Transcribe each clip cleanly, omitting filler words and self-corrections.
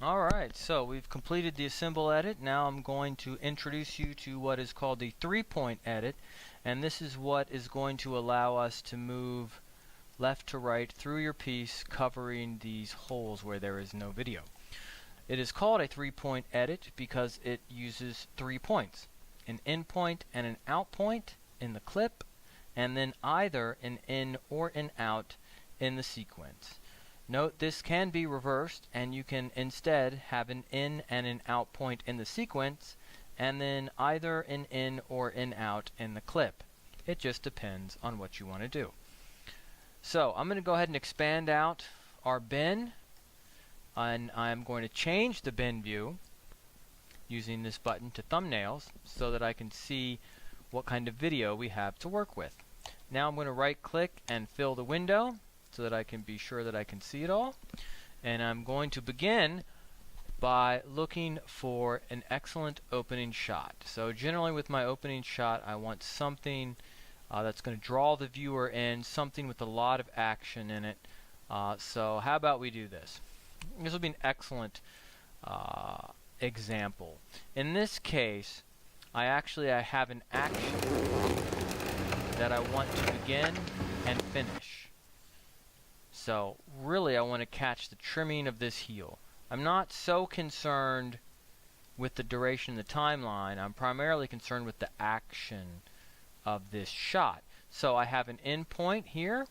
Alright, so we've completed the assemble edit. Now I'm going to introduce you to what is called the 3-point edit, and this is what is going to allow us to move left to right through your piece, covering these holes where there is no video. It is called a 3-point edit because it uses 3 points, an in point and an out point in the clip, and then either an in or an out in the sequence. Note this can be reversed, and you can instead have an in and an out point in the sequence, and then either an in or an out in the clip. It just depends on what you want to do. So I'm going to go ahead and expand out our bin, and I'm going to change the bin view using this button to thumbnails so that I can see what kind of video we have to work with. Now I'm going to right click and fill the window so that I can be sure that I can see it all. And I'm going to begin by looking for an excellent opening shot. So generally with my opening shot I want something that's going to draw the viewer in, something with a lot of action in it. So how about we do this? This will be an excellent example. In this case I have an action that I want to begin and finish. So really I want to catch the trimming of this heel. I'm not so concerned with the duration of the timeline. I'm primarily concerned with the action of this shot. So I have an in point here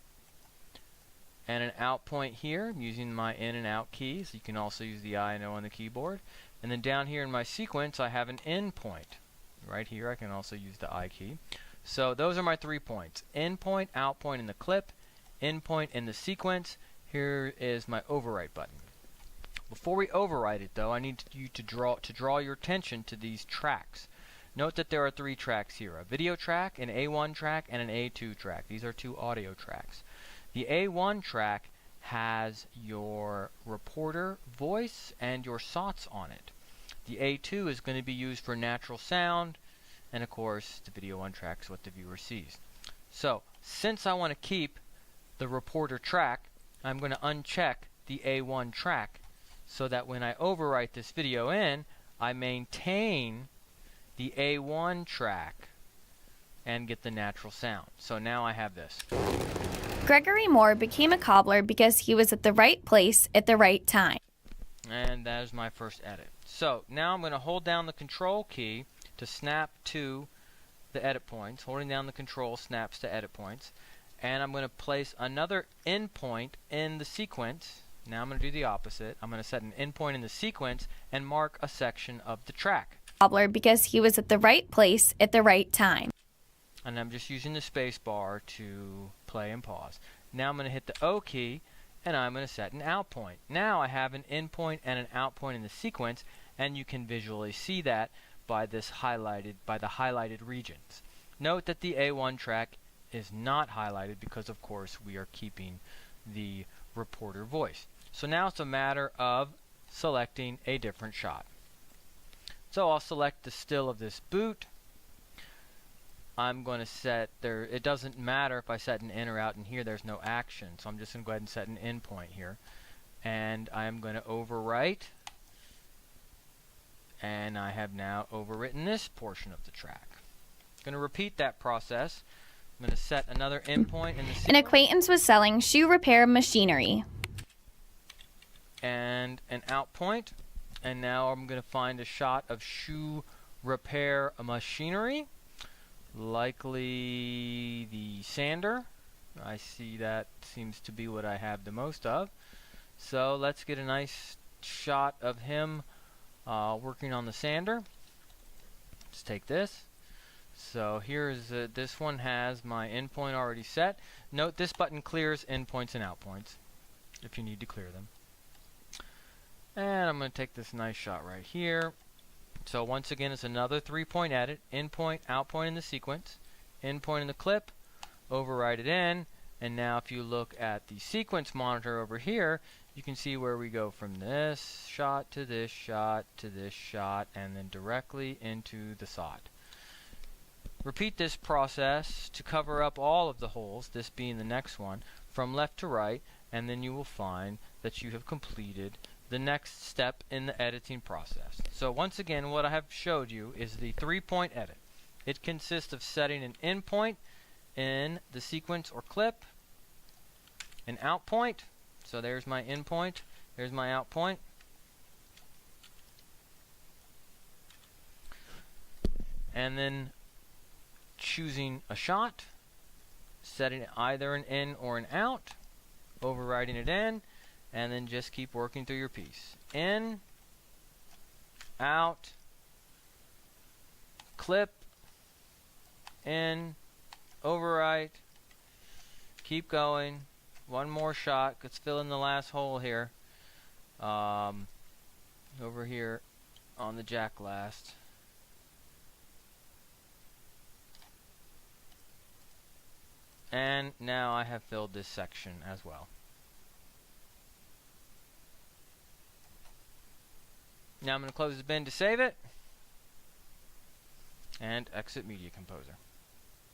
and an out point here using my in and out keys. You can also use the I and O on the keyboard. And then down here in my sequence I have an in point. Right here I can also use the I key. So those are my 3 points. In point, out point in the clip, in point in the sequence. Here is my overwrite button. Before we overwrite it though, I need you to draw your attention to these tracks. Note that there are 3 tracks here: a video track, an A1 track, and an A2 track. These are 2 audio tracks. The A1 track has your reporter voice and your SOTs on it. The A2 is going to be used for natural sound, and of course the video 1 track is what the viewer sees. So since I want to keep the reporter track, I'm going to uncheck the A1 track so that when I overwrite this video in, I maintain the A1 track and get the natural sound. So now I have this. Gregory Moore became a cobbler because he was at the right place at the right time. And that is my first edit. So now I'm going to hold down the control key to snap to the edit points. Holding down the control snaps to edit points. And I'm going to place another in point in the sequence. Now I'm going to do the opposite. I'm going to set an in point in the sequence and mark a section of the track. Cobbler because he was at the right place at the right time. And I'm just using the space bar to play and pause. Now I'm going to hit the O key and I'm going to set an out point. Now I have an in point and an out point in the sequence, and you can visually see that by the highlighted regions. Note that the A1 track is not highlighted because of course we are keeping the reporter voice. So now it's a matter of selecting a different shot. So I'll select the still of this boot. I'm going to set there, it doesn't matter if I set an in or out in here, there's no action. So I'm just going to go ahead and set an in point here. And I'm going to overwrite. And I have now overwritten this portion of the track. I'm going to repeat that process. I'm going to set another in point in the sequence. An acquaintance was selling shoe repair machinery. And an out point. And now I'm going to find a shot of shoe repair machinery. Likely the sander. I see that seems to be what I have the most of. So let's get a nice shot of him working on the sander. Let's take this. So here's this one has my in point already set. Note this button clears in points and out points if you need to clear them. And I'm going to take this nice shot right here. So once again it's another 3-point edit. In point, out point in the sequence, in point in the clip, overwrite it in, and now if you look at the sequence monitor over here, you can see where we go from this shot to this shot to this shot, and then directly into the SOT. Repeat this process to cover up all of the holes, this being the next one, from left to right, and then you will find that you have completed the next step in the editing process. So once again, what I have showed you is the 3-point edit. It consists of setting an in point in the sequence or clip, an out point, so there's my in point, there's my out point, and then choosing a shot, setting either an in or an out, overriding it in, and then just keep working through your piece. In, out, clip, in, overwrite, keep going. One more shot. Let's fill in the last hole here. Over here on the jack last. And now I have filled this section as well. Now I'm going to close the bin to save it and exit Media Composer.